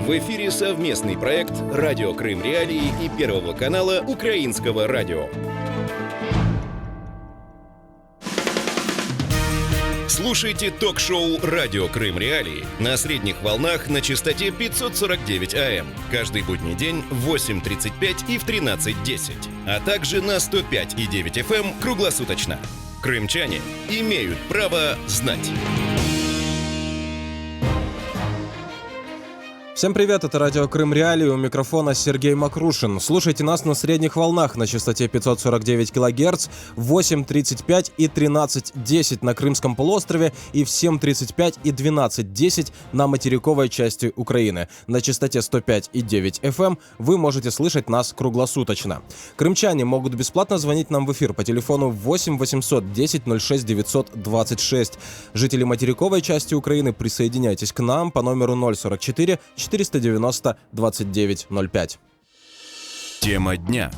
В эфире совместный проект «Радио Крым Реалии» и Первого канала Украинского радио. Слушайте ток-шоу «Радио Крым Реалии» на средних волнах на частоте 549 АМ каждый будний день в 8:35 и в 13:10, а также на 105,9 FM круглосуточно. Крымчане имеют право знать. Всем привет, это радио Крым Реалии, у микрофона Сергей Макрушин. Слушайте нас на средних волнах на частоте 549 кГц в 8:35 и 13:10 на Крымском полуострове и в 7:35 и 12:10 на материковой части Украины. На частоте 105,9 FM вы можете слышать нас круглосуточно. Крымчане могут бесплатно звонить нам в эфир по телефону 8 800 10 06 926. Жители материковой части Украины, присоединяйтесь к нам по номеру 044 490 2905. Тема дня.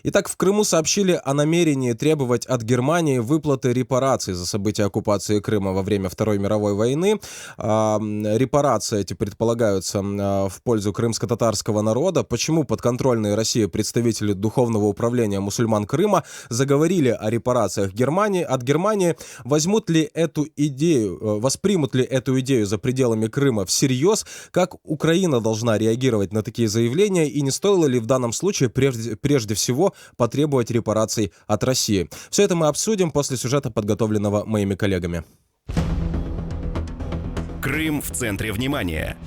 Итак, в Крыму сообщили о намерении требовать от Германии выплаты репараций за события оккупации Крыма во время Второй мировой войны. Репарации эти предполагаются в пользу крымско-татарского народа. Почему подконтрольные России представители Духовного управления мусульман Крыма заговорили о репарациях Германии? От Германии воспримут ли эту идею за пределами Крыма всерьез? Как Украина должна реагировать на такие заявления? И не стоило ли в данном случае прежде всего потребовать репараций от России? Все это мы обсудим после сюжета, подготовленного моими коллегами. Крым в центре внимания.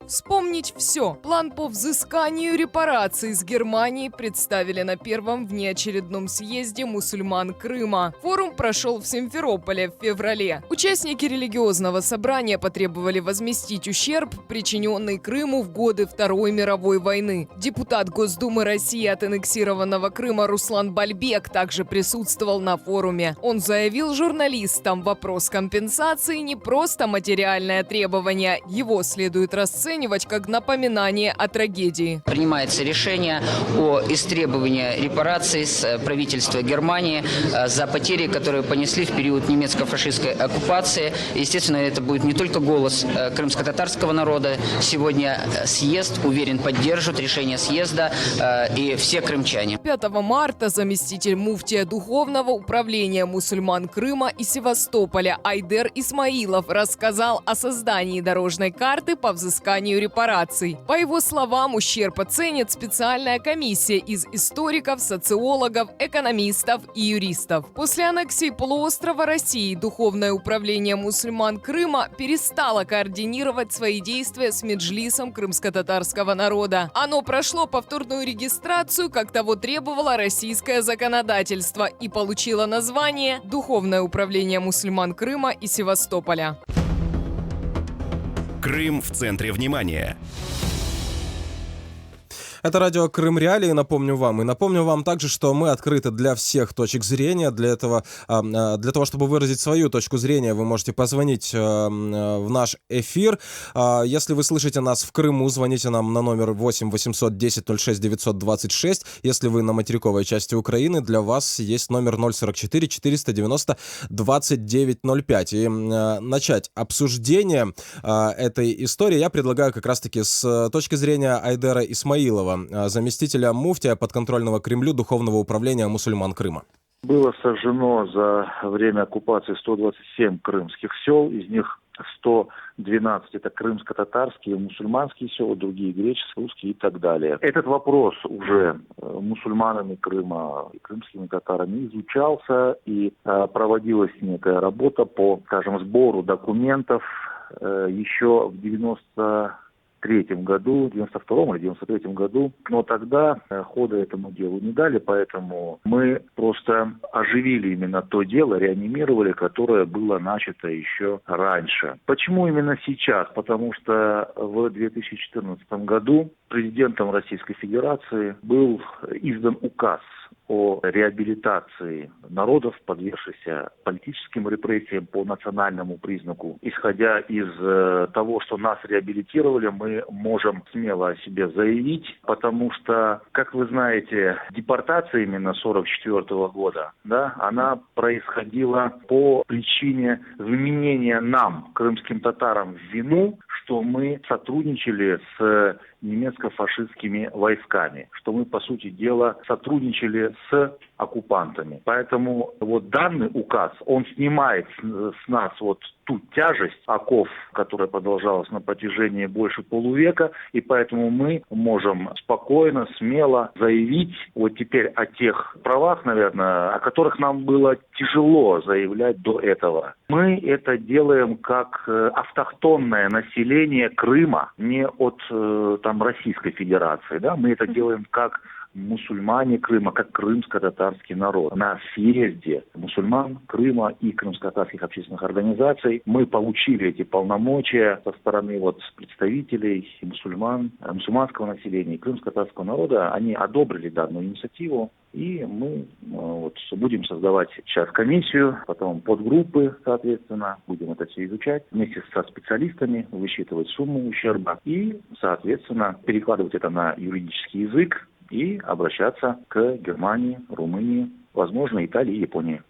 Вспомнить все. План по взысканию репараций с Германии представили на первом внеочередном съезде мусульман Крыма. Форум прошел в Симферополе в феврале. Участники религиозного собрания потребовали возместить ущерб, причиненный Крыму в годы Второй мировой войны. Депутат Госдумы России от аннексированного Крыма Руслан Бальбек также присутствовал на форуме. Он заявил журналистам, вопрос компенсации не просто материальное требование. Его следует расценивать как напоминание о трагедии. Принимается решение о истребовании репараций с правительства Германии за потери, которые понесли в период немецко-фашистской оккупации. Естественно, это будет не только голос крымско-татарского народа. Сегодня съезд, уверен, поддержит решение съезда и все крымчане. 5 марта заместитель муфтия Духовного управления мусульман Крыма и Севастополя Айдер Исмаилов рассказал о создании дорожной карты по взысканию репараций. По его словам, ущерб оценит специальная комиссия из историков, социологов, экономистов и юристов. После аннексии полуострова России Духовное управление мусульман Крыма перестало координировать свои действия с меджлисом крымско-татарского народа. Оно прошло повторную регистрацию, как того требовало российское законодательство, и получило название Духовное управление мусульман Крыма и Севастополя. Крым в центре внимания. Это радио Крым Реалии, напомню вам. И напомню вам также, что мы открыты для всех точек зрения. Для того, чтобы выразить свою точку зрения, вы можете позвонить в наш эфир. Если вы слышите нас в Крыму, звоните нам на номер 8 800 10 06 926. Если вы на материковой части Украины, для вас есть номер 044 490 2905. И начать обсуждение этой истории я предлагаю как раз-таки с точки зрения Айдера Исмаилова, заместителя муфтия подконтрольного Кремлю Духовного управления мусульман Крыма. Было сожжено за время оккупации 127 крымских сел, из них 112 это крымско-татарские, мусульманские села, другие греческие, русские и так далее. Этот вопрос уже мусульманами Крыма и крымскими татарами изучался, и проводилась некая работа по, скажем, сбору документов еще в 93-м году, 92-м или 93-м году, но тогда хода этому делу не дали, поэтому мы просто оживили именно то дело, реанимировали, которое было начато еще раньше. Почему именно сейчас? Потому что в 2014 году президентом Российской Федерации был издан указ о реабилитации народов, подвергшихся политическим репрессиям по национальному признаку. Исходя из того, что нас реабилитировали, мы можем смело о себе заявить, потому что, как вы знаете, депортация именно 1944 года, да, она происходила по причине вменения нам, крымским татарам, в вину, что мы сотрудничали с немецко-фашистскими войсками, что мы, по сути дела, сотрудничали с оккупантами. Поэтому вот данный указ, он снимает с нас вот ту тяжесть оков, которая продолжалась на протяжении больше полувека, и поэтому мы можем спокойно, смело заявить вот теперь о тех правах, наверное, о которых нам было тяжело заявлять до этого. Мы это делаем как автохтонное население Крыма, не от там Российской Федерации, да, мы это делаем как мусульмане Крыма, как крымско-татарский народ. На съезде мусульман Крыма и крымско-татарских общественных организаций мы получили эти полномочия со стороны вот представителей мусульман, мусульманского населения и крымско-татарского народа. Они одобрили данную инициативу, и мы вот будем создавать сейчас комиссию, потом подгруппы, соответственно, будем это все изучать вместе со специалистами, высчитывать сумму ущерба и, соответственно, перекладывать это на юридический язык и обращаться к Германии, Румынии, возможно, Италии и Японии.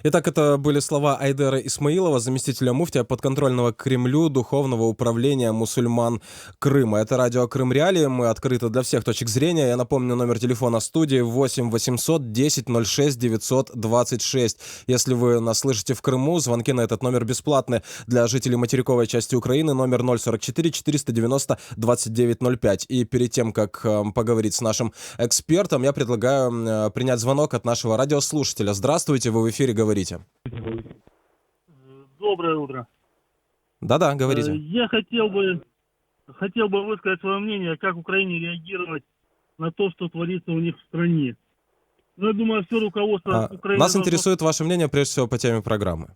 Итак, это были слова Айдера Исмаилова, заместителя муфтия подконтрольного Кремлю Духовного управления мусульман Крыма. Это радио Крым Реалии. Мы открыты для всех точек зрения. Я напомню, номер телефона студии 8 800 10 06 926. Если вы нас слышите в Крыму, звонки на этот номер бесплатны для жителей материковой части Украины. Номер 044 490 2905. И перед тем, как поговорить с нашим экспертом, я предлагаю принять звонок от нашего радиослушателя. Здравствуйте, вы в эфире, говорите. Доброе утро. Да-да, говорите. Я хотел бы высказать свое мнение, как Украине реагировать на то, что творится у них в стране. Ну, я думаю, все руководство Украины... Нас интересует ваше мнение, прежде всего, по теме программы.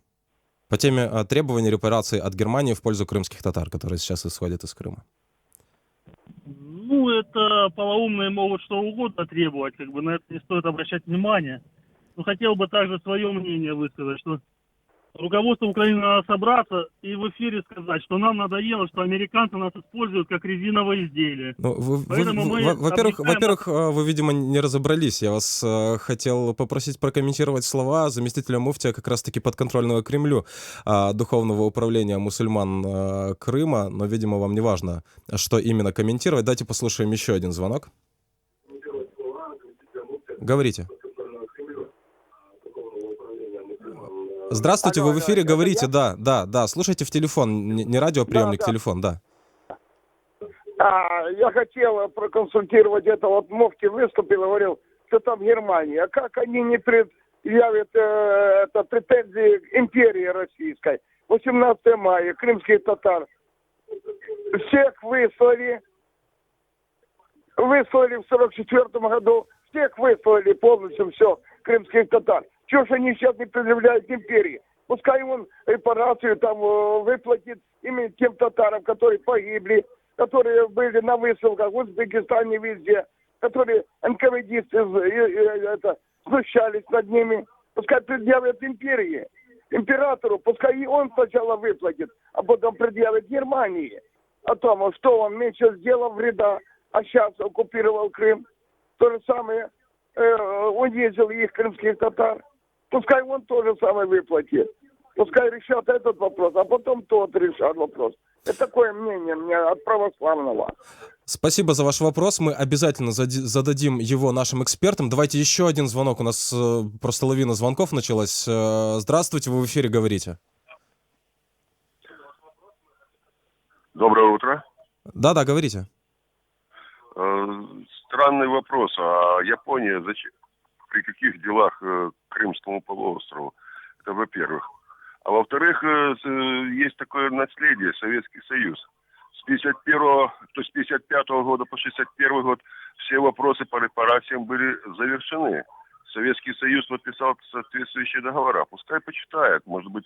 По теме требований репараций от Германии в пользу крымских татар, которые сейчас исходят из Крыма. Ну, это полоумные могут что угодно требовать, как бы на это не стоит обращать внимание. Но хотел бы также свое мнение высказать, что руководство Украины надо собраться и в эфире сказать, что нам надоело, что американцы нас используют как резиновое изделие. Ну, во-первых, вы, видимо, не разобрались. Я вас хотел попросить прокомментировать слова заместителя муфтия как раз-таки подконтрольного Кремлю Духовного управления мусульман Крыма, но, видимо, вам не важно, что именно комментировать. Давайте послушаем еще один звонок. Говорите. Здравствуйте, вы в эфире, говорите, да, слушайте в телефон, не радиоприемник, да. Телефон, да. Я хотел проконсультировать это, вот муфти выступил и говорил, что там Германия, а как они не предъявят претензии к империи российской? 18 мая, крымских татар, всех выслали в 44 году, всех выслали полностью все, крымских татар. Чего же они сейчас не предъявляют империи? Пускай он репарацию там выплатит именно тем татарам, которые погибли, которые были на высылках в Узбекистане везде, которые НКВДисты знущались над ними. Пускай предъявят империи, императору, пускай и он сначала выплатит, а потом предъявит Германии о том, что он меньше сделал вреда, а сейчас оккупировал Крым. То же самое унизил их, крымских татар. Пускай он тоже самое выплатит. Пускай решат этот вопрос, а потом тот решат вопрос. Это такое мнение у меня от православного. Спасибо за ваш вопрос. Мы обязательно зададим его нашим экспертам. Давайте еще один звонок. У нас просто лавина звонков началась. Здравствуйте, вы в эфире, говорите. Доброе утро. Да, говорите. Странный вопрос. А Япония зачем? При каких делах к Крымскому полуострову? Это во-первых. А во-вторых, есть такое наследие, Советский Союз. С 55-го года по 61 год все вопросы по репарациям были завершены. Советский Союз подписал соответствующие договора. Пускай почитает, может быть,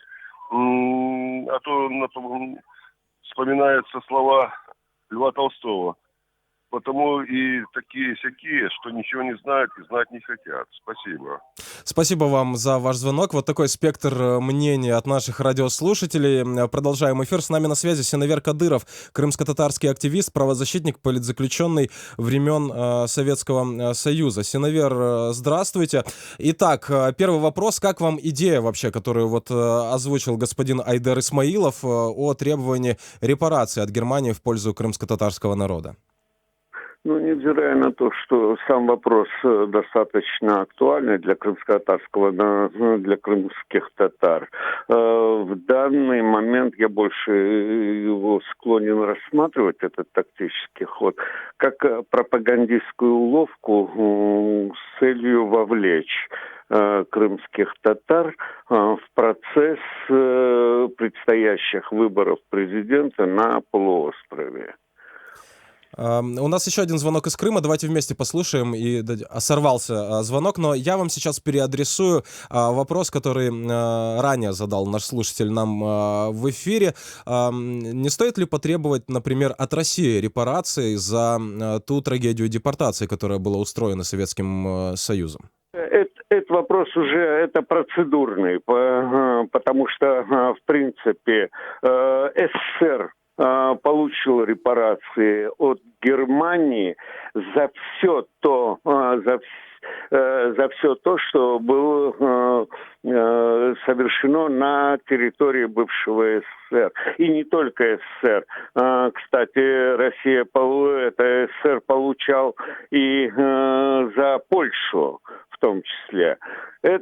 а то вспоминаются слова Льва Толстого. потому и такие-сякие, что ничего не знают и знать не хотят. Спасибо. Спасибо вам за ваш звонок. Вот такой спектр мнений от наших радиослушателей. Продолжаем эфир. С нами на связи Синавер Кадыров, крымско-татарский активист, правозащитник, политзаключенный времен Советского Союза. Синавер, здравствуйте. Итак, первый вопрос. Как вам идея вообще, которую вот озвучил господин Айдер Исмаилов о требовании репарации от Германии в пользу крымско-татарского народа? Ну, невзирая на то, что сам вопрос достаточно актуальный для для крымских татар, в данный момент я больше его склонен рассматривать, этот тактический ход, как пропагандистскую уловку с целью вовлечь крымских татар в процесс предстоящих выборов президента на полуострове. У нас еще один звонок из Крыма. Давайте вместе послушаем. Сорвался звонок, но я вам сейчас переадресую вопрос, который ранее задал наш слушатель нам в эфире. Не стоит ли потребовать, например, от России репарации за ту трагедию депортации, которая была устроена Советским Союзом? Этот вопрос уже процедурный, потому что, в принципе, СССР получил репарации от Германии за все то, что было совершено на территории бывшего СССР. И не только СССР. Кстати, СССР получал и за Польшу в том числе.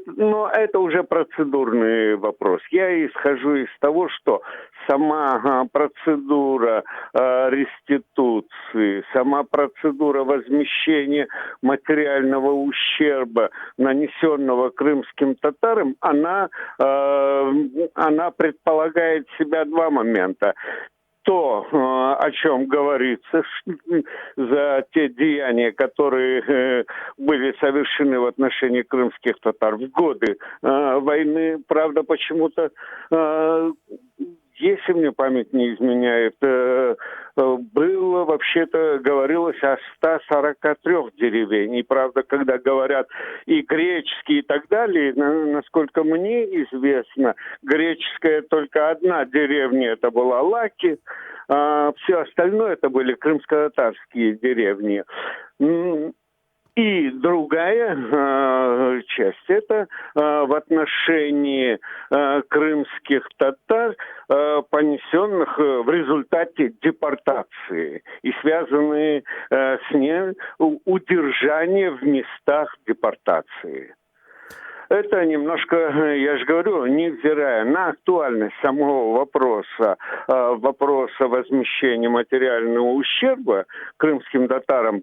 Но это уже процедурный вопрос. Я исхожу из того, что сама процедура реституции, сама процедура возмещения материального ущерба, нанесенного крымским татарам, она предполагает в себя два момента. То, о чем говорится, за те деяния, которые были совершены в отношении крымских татар в годы войны, правда, почему-то, если мне память не изменяет, было, вообще-то, говорилось о 143 деревень. И, правда, когда говорят и греческие и так далее, насколько мне известно, греческая только одна деревня, это была Лаки, а все остальное это были крымско-татарские деревни. И другая часть, это в отношении крымских татар, понесенных в результате депортации и связанные с ней удержание в местах депортации. Это немножко, я же говорю, невзирая на актуальность самого вопроса возмещения материального ущерба крымским татарам,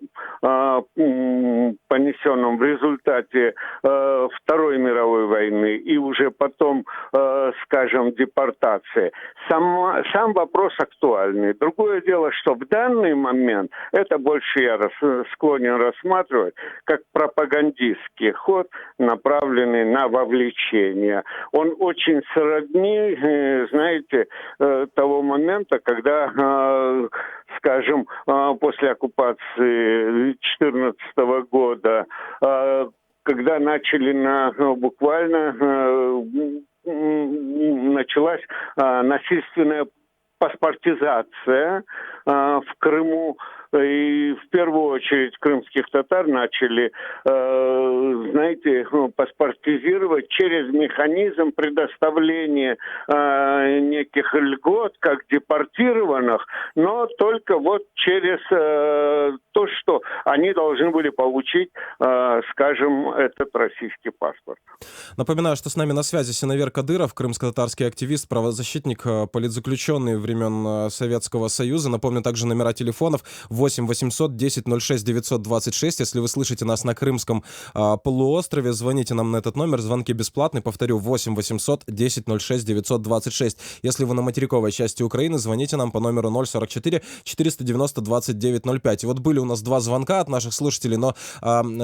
понесенным в результате Второй мировой войны и уже потом, скажем, депортации. Сам вопрос актуальный. Другое дело, что в данный момент это больше я склонен рассматривать как пропагандистский ход, направленный на вовлечение. Он очень сродни, знаете, того момента, когда, скажем, после оккупации 2014 года, когда началась насильственная паспортизация в Крыму, и в первую очередь крымских татар начали, знаете, паспортизировать через механизм предоставления неких льгот, как депортированных, но только вот через то, что они должны были получить, скажем, этот российский паспорт. Напоминаю, что с нами на связи Синавер Кадыров, крымско-татарский активист, правозащитник, политзаключенный времен Советского Союза. Напомню также номера телефонов 8 800 10 06 926. Если вы слышите нас на Крымском полуострове, звоните нам на этот номер. Звонки бесплатные. Повторю, 8 800 10 06 926. Если вы на материковой части Украины, звоните нам по номеру 044 490 29 05. И вот были у нас два звонка от наших слушателей, но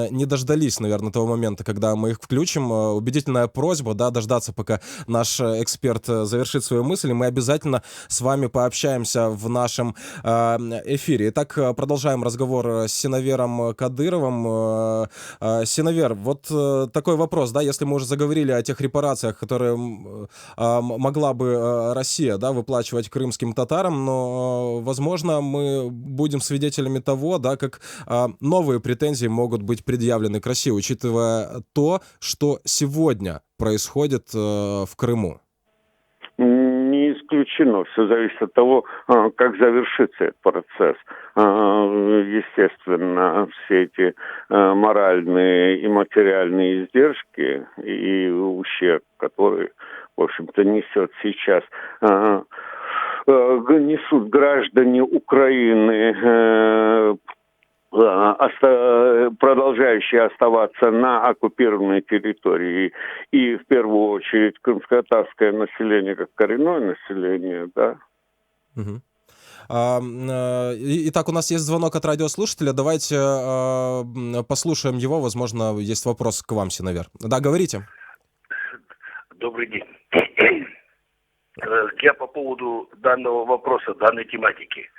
не дождались, наверное, того момента, когда мы их включим. Убедительная просьба, да, дождаться, пока наш эксперт завершит свою мысль, и мы обязательно с вами пообщаемся в нашем эфире. Итак, продолжаем разговор с Синавером Кадыровым. Синавер, вот такой вопрос, да, если мы уже заговорили о тех репарациях, которые могла бы Россия, да, выплачивать крымским татарам, но, возможно, мы будем свидетелями того, да, как новые претензии могут быть предъявлены к России, учитывая то, что сегодня происходит в Крыму. Не исключено. Все зависит от того, как завершится этот процесс. Естественно, все эти моральные и материальные издержки и ущерб, который, в общем-то, несет сейчас несут граждане Украины, продолжающие оставаться на оккупированной территории, и в первую очередь крымско-татарское население, как коренное население, да. Угу. Итак, у нас есть звонок от радиослушателя. Давайте послушаем его. Возможно, есть вопрос к вам, Синавер. Да, говорите. Добрый день. Я по поводу данного вопроса, данной тематики.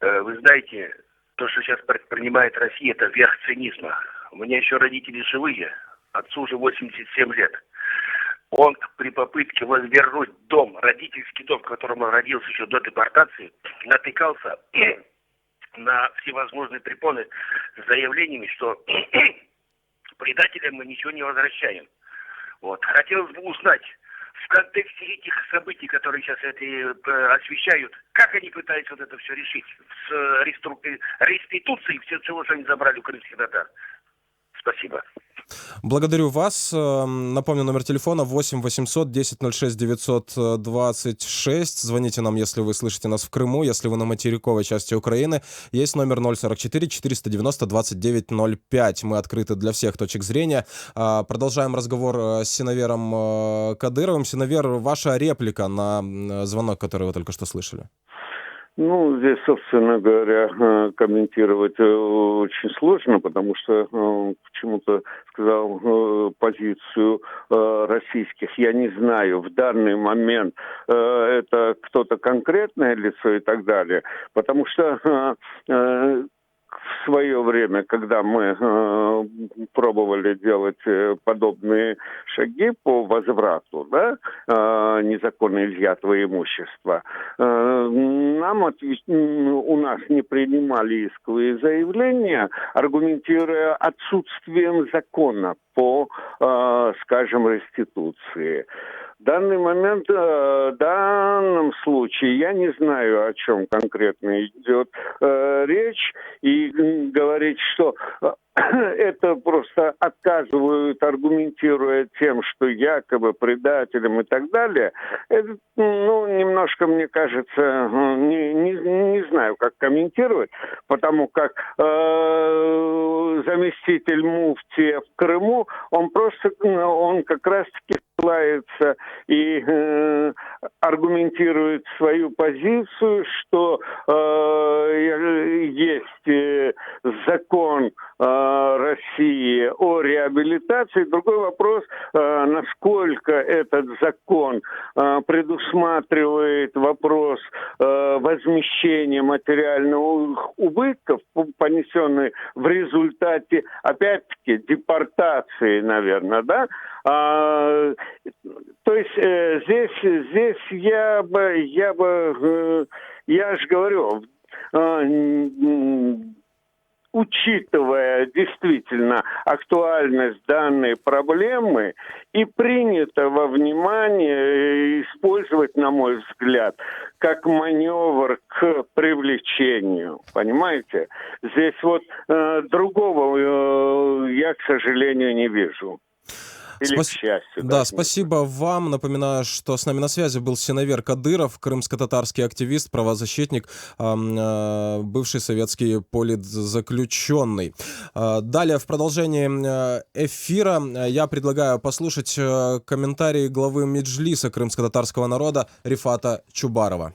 Вы знаете, то, что сейчас предпринимает Россия, это верх цинизма. У меня еще родители живые, отцу уже 87 лет. Он при попытке возвернуть дом, родительский дом, в котором он родился еще до депортации, натыкался на всевозможные препоны с заявлениями, что предателям мы ничего не возвращаем. Вот. Хотелось бы узнать, в контексте этих событий, которые сейчас освещают, как они пытаются вот это все решить с реституцией всего, что они забрали у крымских татар. Спасибо. Благодарю вас. Напомню, номер телефона 8 800 10 06 926. Звоните нам, если вы слышите нас в Крыму, если вы на материковой части Украины. Есть номер 044 490 29 05. Мы открыты для всех точек зрения. Продолжаем разговор с Синавером Кадыровым. Синавер, ваша реплика на звонок, который вы только что слышали. Ну, здесь, собственно говоря, комментировать очень сложно, потому что почему-то сказал позицию российских. Я не знаю, в данный момент это кто-то конкретное лицо и так далее, потому что в свое время, когда мы пробовали делать подобные шаги по возврату, да, незаконно изъятого имущества, у нас не принимали исковые заявления, аргументируя отсутствием закона по, скажем, реституции. В данный момент, в данном случае, я не знаю, о чем конкретно идет речь, и говорить, что это просто отказывают, аргументируя тем, что якобы предателем и так далее. Это, немножко, мне кажется, не знаю, как комментировать, потому как заместитель муфтия в Крыму, он как раз-таки ссылается и аргументирует свою позицию, что есть закон России о реабилитации. Другой вопрос, насколько этот закон предусматривает вопрос возмещения материальных убытков, понесенных в результате, опять-таки, депортации, наверное, да? То есть здесь я же говорю, учитывая действительно актуальность данной проблемы, и принято во внимание использовать, на мой взгляд, как маневр к привлечению. Понимаете? Здесь другого я, к сожалению, не вижу. Или к счастью. Да, спасибо вам. Напоминаю, что с нами на связи был Синавер Кадыров, крымско-татарский активист, правозащитник, бывший советский политзаключенный. Далее, в продолжении эфира, я предлагаю послушать комментарии главы Меджлиса крымско-татарского народа Рифата Чубарова.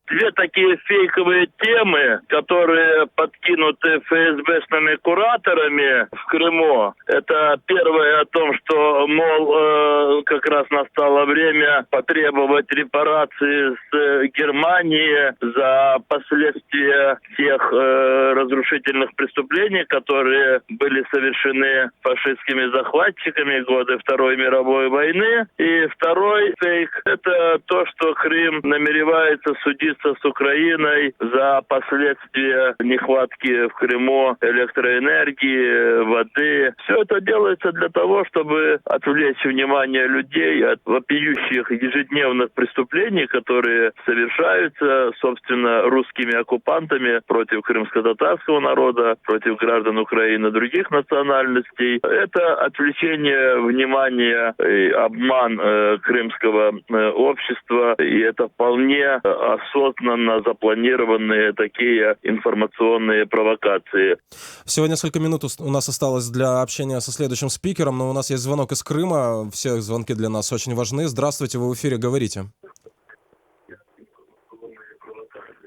Ответ такие фейковые темы, которые подкинуты ФСБшными кураторами в Крыму. Это первое о том, что, мол, как раз настало время потребовать репарации с Германии за последствия тех разрушительных преступлений, которые были совершены фашистскими захватчиками в годы Второй мировой войны. И второй фейк – это то, что Крым намеревается судиться с Украиной за последствия нехватки в Крыму электроэнергии, воды. Все это делается для того, чтобы отвлечь внимание людей от вопиющих ежедневных преступлений, которые совершаются, собственно, русскими оккупантами против крымско-татарского народа, против граждан Украины других национальностей. Это отвлечение внимания и обман крымского общества, и это вполне осознанно запланированные такие информационные провокации. Всего несколько минут у нас осталось для общения со следующим спикером, но у нас есть звонок из Крыма. Все звонки для нас очень важны. Здравствуйте, вы в эфире, говорите.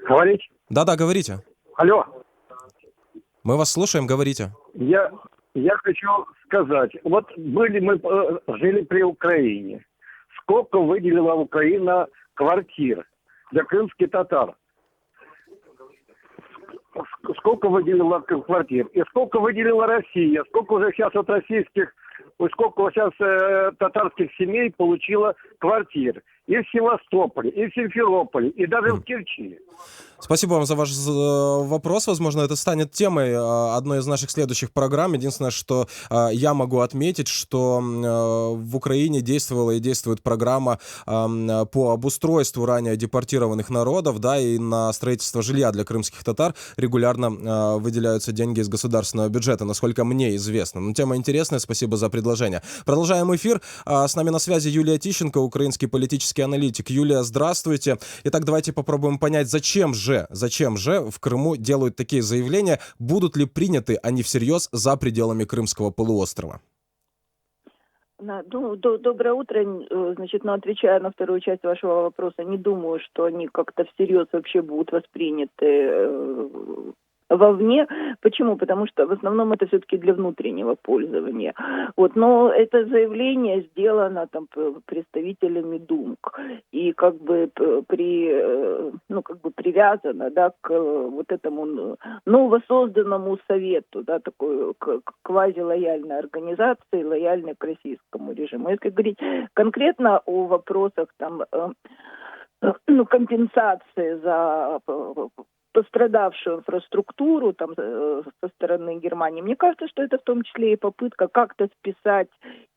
Говорить? Да-да, говорите. Алло. Мы вас слушаем, говорите. Я хочу сказать, вот жили при Украине. Сколько выделила Украина квартир для крымских татар? Сколько выделила квартир? И сколько выделила Россия? Сколько уже сейчас от сколько сейчас татарских семей получило квартир? И в Севастополе, и в Симферополе, и даже в Керчи. Спасибо вам за ваш вопрос. Возможно, это станет темой одной из наших следующих программ. Единственное, что я могу отметить, что в Украине действовала и действует программа по обустройству ранее депортированных народов, да, и на строительство жилья для крымских татар регулярно выделяются деньги из государственного бюджета, насколько мне известно. Но тема интересная, спасибо за предложение. Продолжаем эфир. С нами на связи Юлия Тищенко, украинский политический аналитик. Юлия, здравствуйте. Итак, давайте попробуем понять, зачем же в Крыму делают такие заявления, будут ли приняты они всерьез за пределами Крымского полуострова? Доброе утро. Значит, отвечая на вторую часть вашего вопроса, не думаю, что они как-то всерьез вообще будут восприняты вовне. Почему? Потому что в основном это все-таки для внутреннего пользования. Но это заявление сделано там представителями ДУМК и привязано, да, к вот этому новосозданному совету, да, такой квазилояльной организации, лояльной к российскому режиму. Если говорить конкретно о вопросах там компенсации за пострадавшую инфраструктуру там со стороны Германии. Мне кажется, что это в том числе и попытка как-то вписать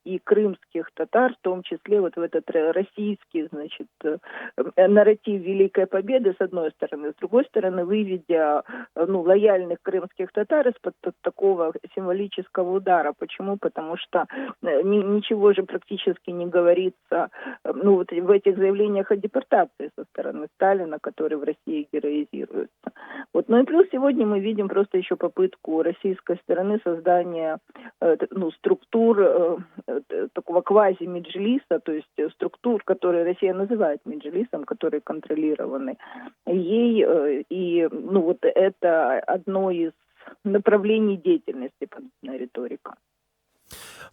и крымских татар, в том числе вот в этот российский, значит, нарратив Великой Победы, с одной стороны, с другой стороны, выведя лояльных крымских татар из-под такого символического удара. Почему? Потому что ничего же практически не говорится в этих заявлениях о депортации со стороны Сталина, который в России героизируется. И плюс сегодня мы видим просто еще попытку российской стороны создания структур такого квази-меджлиса, то есть структур, которые Россия называет меджлисом, которые контролированы ей, и это одно из направлений деятельности, подобная риторика.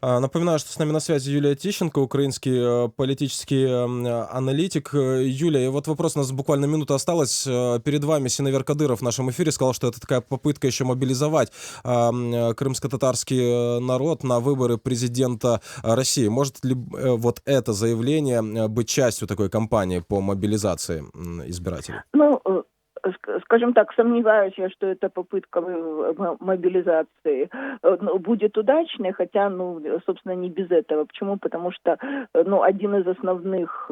Напоминаю, что с нами на связи Юлия Тищенко, украинский политический аналитик. Юлия, и вот вопрос, у нас буквально минута осталась. Перед вами Синевер Кадыров в нашем эфире сказал, что это такая попытка еще мобилизовать крымско-татарский народ на выборы президента России. Может ли вот это заявление быть частью такой кампании по мобилизации избирателей? Скажем так, сомневаюсь я, что эта попытка мобилизации будет удачной, хотя, собственно, не без этого. Почему? Потому что, один из основных,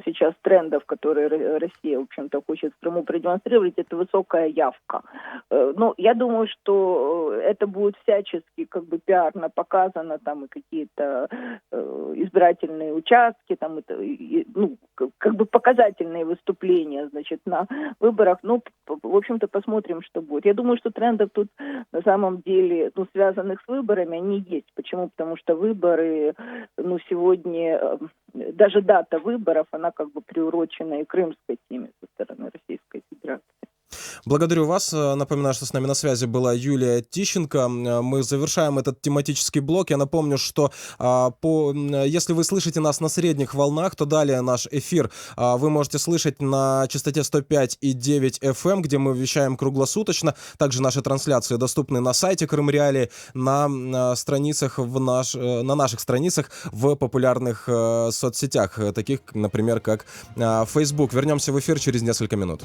сейчас трендов, которые Россия, в общем-то, хочет в Крыму продемонстрировать, это высокая явка. Я думаю, что это будет всячески, пиарно показано, там, и какие-то избирательные участки, там, показательные выступления, значит, на выборах. В общем-то, посмотрим, что будет. Я думаю, что трендов тут на самом деле, связанных с выборами, они есть. Почему? Потому что выборы, сегодня, даже дата выборов, она приурочена и крымской теме со стороны Российской Федерации. Благодарю вас. Напоминаю, что с нами на связи была Юлия Тищенко. Мы завершаем этот тематический блок. Я напомню, что если вы слышите нас на средних волнах, то далее наш эфир вы можете слышать на частоте 105,9 FM, где мы вещаем круглосуточно. Также наши трансляции доступны на сайте Крым Реалии, на наших страницах в популярных соцсетях, таких, например, как Facebook. Вернемся в эфир через несколько минут.